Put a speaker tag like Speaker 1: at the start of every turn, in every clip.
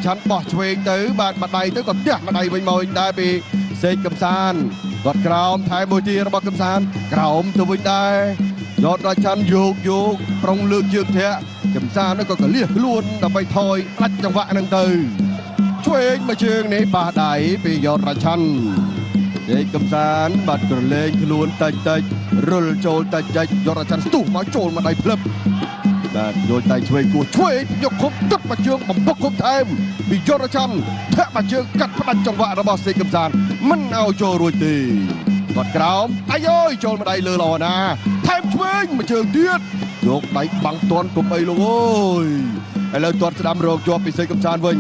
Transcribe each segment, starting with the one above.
Speaker 1: ឆាន់បោះឆ្វេងទៅបាទម្ដាយទៅក៏ផ្ទះម្ដាយវិញមកដែរពីសេកកំសាន្តគាត់ក្រោមថែមួយទីរបស់កំសាន្តក្រោមទៅវិញដែរយករាឆាន់យកប្រុងលើកជើងធាក់កំសាន្តក៏កលៀសខ្លួនដើម្បីថយដាច់ចង្វាក់នឹងទៅឆ្វេងមួយជើងនេះបះដៃពីយករាឆាន់សេកកំសាន្តបាទក្រឡេកខ្លួនតិចរុលចូលតិចយករាឆាន់ស្ទុះមកចូលម្ដាយភ្លឹបបាទយកដៃឆ្វេងគោះឆ្វេងយកខុបទឹកមកជើងបំបុកខុបថែមពីយករាឆាន់ធាក់មកជើងកាត់ផ្ដាច់ចង្វាក់របស់សេកកំសាន្តមិនឲ្យចូលរួចទេគាត់ក្រោមអាយអើយចូលម្ដាយលើល្អណាថែមឆ្វេងមួយជើងទៀតយកដៃបាំងទាន់គុំអីលោកអើយឥឡូវទាត់ស្ដាំរកជាប់ពីសេកកំសាន្តវិញ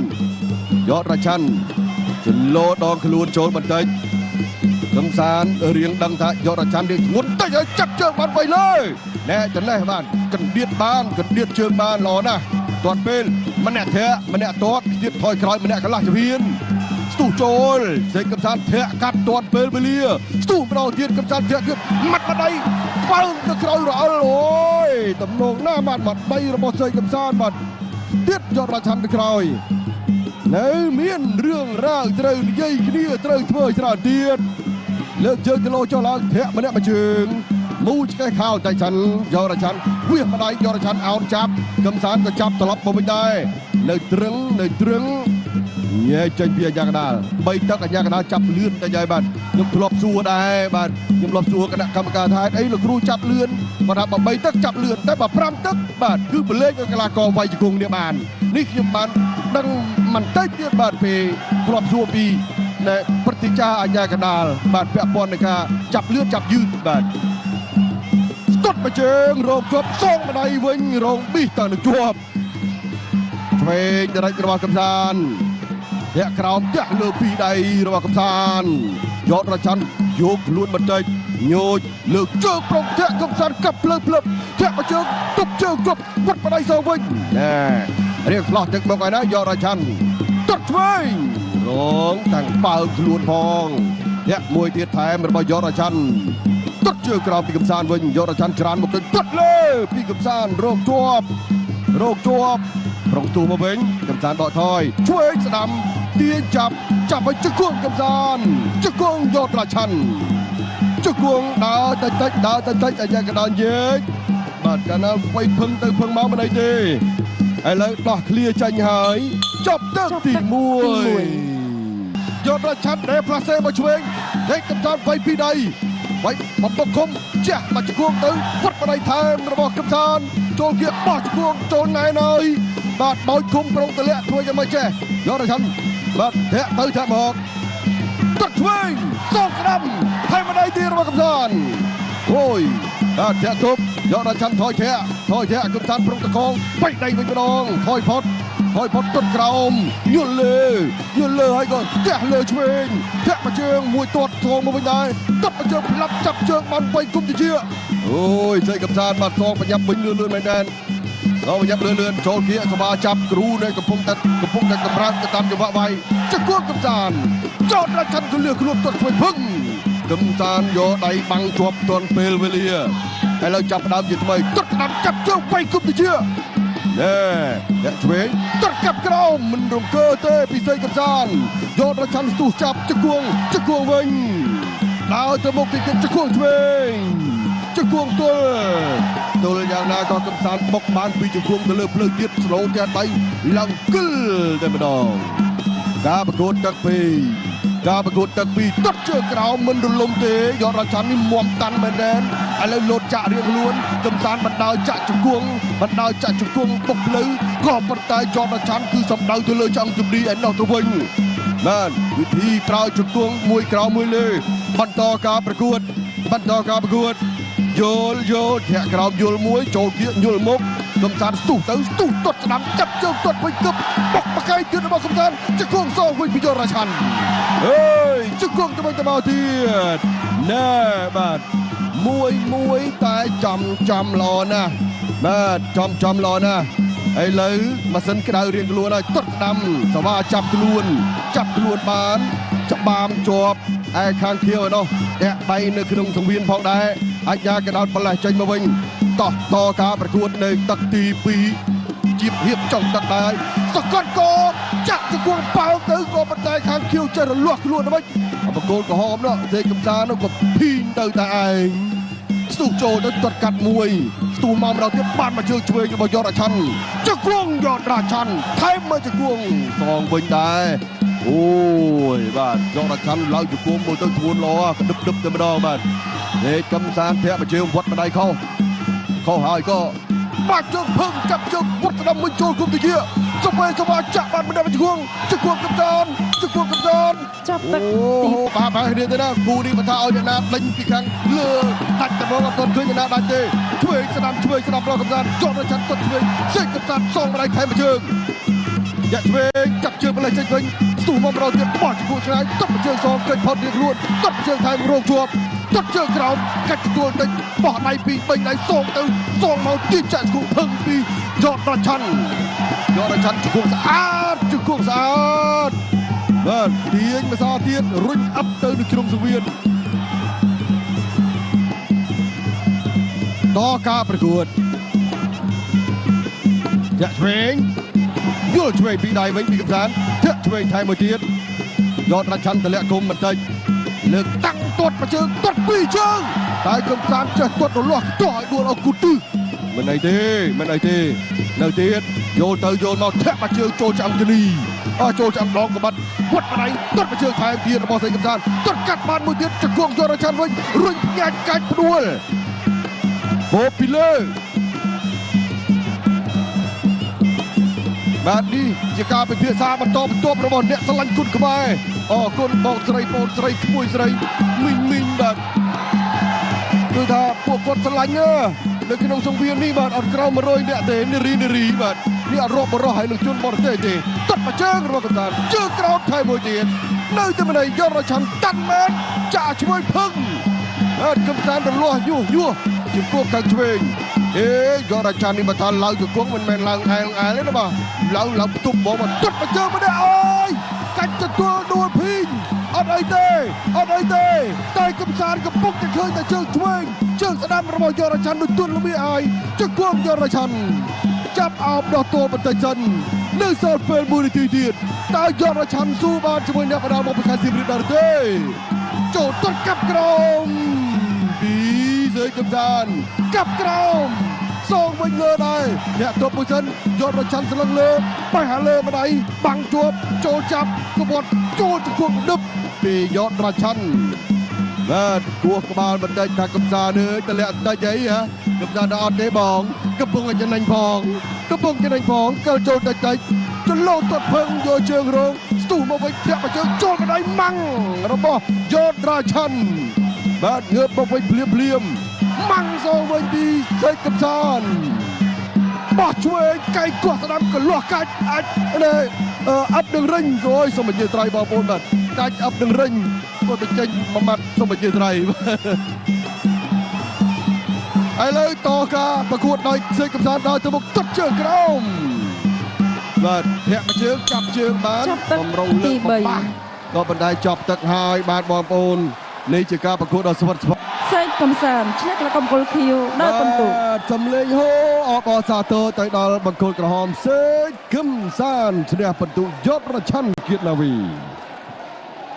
Speaker 1: យករាឆាន់ចន្លោដងខ្លួនចូលបន្តិចកំសាន្តរៀងដឹងថាយករាឆាន់រៀងធ្ងន់តិចឲ្យចាប់ជើងបានໄວលើណែចំណេះបាទកណ្ដៀតជើងបានល្អណាស់ទាត់ពេលម្នាក់ធាក់ម្នាក់ទាត់ទៀតថយក្រោយម្នាក់កន្លះជំហានស្ទុះចូលសេកកំសាន្តធាក់កាត់ទាត់ពេលវេលាស្ទុះម្ដងទៀតកំសាន្តធាក់ទៀតម៉ាត់ម្ដាយបើទៅក្រោយរអិលអូយតំណងណាបាទម្ដាយរបស់សេកកំសាន្តបាទទៀតយករាឆាន់ទៅក្រោយនៅមានរឿងរ៉ាវត្រូវនិយាយគ្នាត្រូវធ្វើច្រើនទៀតលើកជើងគីឡូចុះឡើងធាក់ម្នាក់មួយជើងមូឆ្កេះខោតែឆាន់យករឆាន់វាម្ដាយយករឆាន់អោនចាប់កំសាន្តក៏ចាប់ត្រឡប់មកវិញដែរនៅត្រឹងញែចេញពីអាញាកដាល3ទឹកអាញាកដាលចាប់លឿនតែយាយបាទខ្ញុំធ្លាប់សួរដែរបាទខ្ញុំធ្លាប់សួរគណៈកម្មការថាអីលោកគ្រូចាប់លឿនគាត់ថាបើ3ទឹកចាប់លឿនតែបើ5ទឹកបាទគឺប្រឡែកឲ្យកីឡាករវាយជង្គង់នេះបាននេះខ្ញុំបានដឹងមិនតិចទៀតបាទពេលធ្លាប់សួរពីព្រឹត្តិការណ៍អាញាកដាលបាទពាក់ព័ន្ធនឹងការចាប់លឿនចាប់យឺតបាទស្ទាត់មកជើងរងជាប់សងម្ដាយវិញរងប៊ីសតើនឹងជាប់ឆ្វេងដរិចរបស់កំសាន្តធាក់ក្រោមធាក់លើពីដៃរបស់កំសាន្តយករាឆាន់យកខ្លួនបន្តិចញោចលើកជើងប្រុងធាក់កំសាន្តកាប់ភ្លើធាក់មកជើងទប់ជើងគប់វត្តម្ដាយសងវិញណែរៀងឆ្លោះទឹកមកហើយណាយករាឆាន់ទាត់ឆ្វេងរងតាំងបើកខ្លួនផងធាក់មួយទៀតថែមរបស់យករាឆាន់ទាត់ជើងក្រោមពីកំសាន្តវិញយករាឆាន់ច្រានមកទៅទាត់លើពីកំសាន្តរងជាប់ប្រងទូមកវិញកំសាន្តដកថយឆ្វេងស្ដាំទាញចាប់ឲ្យជង្គង់កំសាន្តជង្គង់យករាឆាន់ជង្គង់ដើរតិចអាយ៉ាកដាលយេកបាទកាលណាវៃភឹងទៅភឹងមកមិនអីទេឥឡូវដោះឃ្លាចាញ់ហើយចប់ទឹកទី1យករាឆាន់ដែលផ្លាសេមកឆ្វេងតែកំសាន្តវៃពីដៃវៃបំពុកឃុំជះមកជង្គង់ទៅវត្តម្ដាយថែមរបស់កំសាន្តចូលគៀបោះជង្គង់ចូលណែនហើយបាទបោចឃុំប្រុងតលាក់ធ្វើយ៉ាងម៉េចចេះយករឆាន់បាទធាក់ទៅធាក់មកទាត់ឆ្វេងសងក្តាំថែមម្ដាយទីរបស់កំសាន្តអូយបាទធាក់ទប់យករឆាន់ថយធាក់កំសាន្តប្រុងតកងបិដៃវិញម្ដងថយផុតទាត់ក្រោមយល់លើហើយក៏ទះលើឆ្វេងធាក់មកជើងមួយទាត់ធំមកវិញដែរទាត់មកជើងផ្លាប់ចាប់ជើងបានវៃគុំជាអូយសេកំសាន្តបាទសងប្រញាប់វិញលឿនមែនដែរប្រញាប់លឿនចូលគៀកសបាចាប់គ្រូនៅកំពុងតែកម្រើកទៅតាមចង្វាក់វាយជង្គង់កំសាន្តចោតរាឆាន់ក៏លឿនខ្លួនទាត់ឆ្វេងភឹងកំសាន្តយកដៃបាំងជាប់ទាន់ពេលវេលាឥឡូវចាប់ផ្ដើមជាថ្មីទាត់ស្ដាំចាប់ជើងវៃគុំជាណែអ្នកឆ្វេងទាត់កាប់ក្រោមមិនរង្គើទេពីសេកំសាន្តយករឆាន់ស្ទុះចាប់ជង្គង់វិញដើរទៅមុខទីជង្គង់ឆ្វេងជង្គង់ទល់យ៉ាងណាក៏កំសាន្តបុកបានពីជង្គង់ទៅលើភ្លើងទៀតស្រូទៀតដៃឡើងគិលតែម្ដងការប្រកួតទឹកពីទាត់ជើងក្រោមមិនរលំទេយករឆាន់នេះមាំតាន់មែនទេឥឡូវលោតចាក់រៀងខ្លួនកំសាន្តបណ្ដោយចាក់ជង្គង់បុកភ្លៅក៏ប៉ុន្តែយករឆាន់គឺសំដៅទៅលើចង្កជំនីឯណោះទៅវិញបានវិធីប្រើជង្គង់មួយក្រោមមួយលើបន្តការប្រកួតយល់ធាក់ក្រោមយល់មួយចូលគៀកយល់មុខកំសាន្តស្ទុះទាត់ស្ដាំចាប់ជើងទាត់វិញគប់បុកបកាយទៀតរបស់កំសាន្តជង្គង់សងវិញពីយករឆាន់អើយជង្គង់ទៅវិញទៅមកទៀតណែបាទមួយតែចំល្អណាស់បាទចំល្អណាស់ឥឡូវម៉ាស៊ីនក្តៅរៀងខ្លួនហើយទាត់ស្ដាំសវ៉ាចាប់ខ្លួនបានច្បាមជាប់ឯខាងខៀវឯនោះតាក់ដៃនៅក្នុងសង្វៀនផងដែរអាជ្ញាកដោតបលេះចេញមកវិញតការប្រកួតនៅទឹកទី2ជាភាពចុងទឹកដែរស សកត់ក៏ចាក់ជង្គង់ប៉ោងទៅក៏ប៉ុន្តែខាងខៀវចេះរលាស់ខ្លួនទៅបង្គោលក្រហមនោះសេកកំសាន្តនោះក៏ភីងទៅតែឯងស្ទុះចូលទៅទាត់កាត់មួយស្ទុះមកម្ដងទៀតបានមកជើងឆ្វេងរបស់យតរាជឆាន់ជង្គង់យតរាជឆាន់ថែមមកជង្គង់សងវិញដែរអូយបាទយតរាជឆាន់ឡើងជង្គង់មកទៅធ្ងន់ល្អក្តឹបតែម្ដងបាទសេកកំសាន្តធាក់មកជើងវត្តម្ដាយខុសហើយក៏បាក់ជើងភឹងចាប់ជើងវត្តស្ដាំមួយចូលគុំទៅជាសុបេសវាចាក់បានម្ដងជង្គង់កំសាន្ត
Speaker 2: ចាប់ទឹក
Speaker 1: អូបាទគ្នាទៅណាគូនេះបើថាឲ្យអ្នកណាដេញពីខាងលើដាច់តែមកអត់ទាន់ឃើញអ្នកណាដាច់ទេឆ្វេងស្ដាំរកកំសាន្តចុះទៅឆាត់ទាត់ឆ្វេងសេកកំសាន្តសងម្ដាយថែមមួយជើងយ៉ាក់ឆ្វេងចាប់ជើងម្លេះចេញវិញស្ទុះមកម្ដងទៀតបោះជង្គង់ឆ្ងាយទាត់មួយជើងសងកិច្ចផុតរៀងខ្លួនទាត់មួយជើងថែមរងជាប់ទាត់ជើងក្រោមកាច់ទទួលតិចបោះដៃពី3ដៃសងទៅសងមកទៀតចាក់ជង្គង់ភឹងពីយតរាជឆាន់ជង្គង់ស្អាតបាទទាញម្សៅទៀតរុញអាប់ទៅនៅជ្រុងសវៀនតការប្រកួតចាក់ឆ្វេងយល់ឆ្វេងពីដៃវិញពីកំសាន្តធាក់ឆ្វេងថែមមួយទៀតយតរាជឆាន់ទម្លាក់គុំបន្តិចលើកតាំងទាត់មួយជើងទាត់ពីរជើងតែកំសាន្តចេះទាត់រលាស់ទាស់ឲ្យដួលអគុទិមិនអីទេនៅទៀតយកទៅយកមកធាក់មួយជើងចូលចាំគនីចូលចាំដងក្បាត់វត្តម្ដាយទាត់មួយជើងថែមទៀតរបស់សេកកំសាន្តទាត់កាត់បានមួយទៀតជង្គង់យតរាជឆាន់វិញរុញញាច់កាច់ផ្ដួលហូបពីលើបាទនេះជាការពិភាក្សាបន្តបន្ទាប់របស់អ្នកស្រឡាញ់គុណខ្មែរអរគុណបងស្រីក្មួយស្រីមីងបាទគឺថាពួកគាត់ស្រឡាញ់នៅក្នុងសង្វៀននេះបាទអត់ក្រៅ100នាក់ទេនារីបាទនេះអត់រាប់បរោះហើយនឹងជនបរទេសទេទាត់មួយជើងរបស់កំសាន្តជើងក្រោមថែមមួយទៀតនៅតែម្ដាយយតរាជឆាន់តាន់មែនចាក់ឆ្វេងភឹងបាទកំសាន្តរលាស់យោជង្គង់ខាងឆ្វេងយតរាជឆាន់នេះបើថាឡើងជង្គង់មិនមែនឡើងអែលទេណាបាទឡើងផ្ទុំបងមកទាត់មួយជើងម្នាក់អូយកាច់ទទួលដួលភីងអត់អីទេតែកំសាន្តកំពុងតែឃើញតែជើងឆ្វេងជើងស្ដាំរបស់យតរាជឆាន់ដូចទុនលំហើយជង្គង់យតរាជឆាន់ចាប់អោបដោះទល់បន្តិចសិននៅសល់ពេល1នាទីទៀតតើយតរាជឆាន់ស៊ូបានជាមួយអ្នកបដាល់មកប្រកាសសៀមរាបដែរទេចូលទាត់កាប់ក្រោមពីសេកកំសាន្តកាប់ក្រោមសងវិញលើដែរអ្នកទប់មួយសិនយតរាជឆាន់ស្លឹងលើបេះលើម្ដាយបាំងជាប់ចូលចាប់ក្បត់ចូលជង្គង់ដឹបពីយតរាជឆាន់បាទគោះក្បាលបន្តិចថាកំសាន្តតម្លាក់បន្តិចអីហ៎កំសាន្តអត់ទេបងកំពុងតែចំណេញផងកិលចូលតិចចន្លោទាត់ភឹងយកជើងរងស្ទុះមកវិញធាក់មកជើងចូលកណ្ដៃម៉ាំងរបស់យតរាជឆាន់បាទងើបមកវិញភ្លាមម៉ាំងសងវិញពីសេកកំសាន្តបោះឆ្វេងកៃគោះស្ដាំកលាស់កាច់អាចអាប់នឹងរិញrồiសូមអធិស្ឋានបងប្អូនបាទកាច់អាប់នឹងរិញក៏ទៅចេញមួយម៉ាត់សូមអធិស្ឋានឥឡូវតការប្រកួតដោយសេកកំសាន្តដល់ទៅមុខទាត់ជើងក្រោមបាទធាក់មួយជើងចាប់ជើងបានបំរុងលើកបំបាក់ក៏បណ្ដាយចប់ទឹកហើយបាទបងប្អូននេះជាការប្រកួតដ៏ស្វិតស្វាញ
Speaker 2: សេកកំសាន្តឈ្នះក្លកំគុលខៀវដោយពិន្ទុ
Speaker 1: សំលេងហូអបអរសាទរទៅដល់បង្គោលក្រហមសេកកំសាន្តឈ្នះពិន្ទុយតរាជឆាន់គៀតនាវី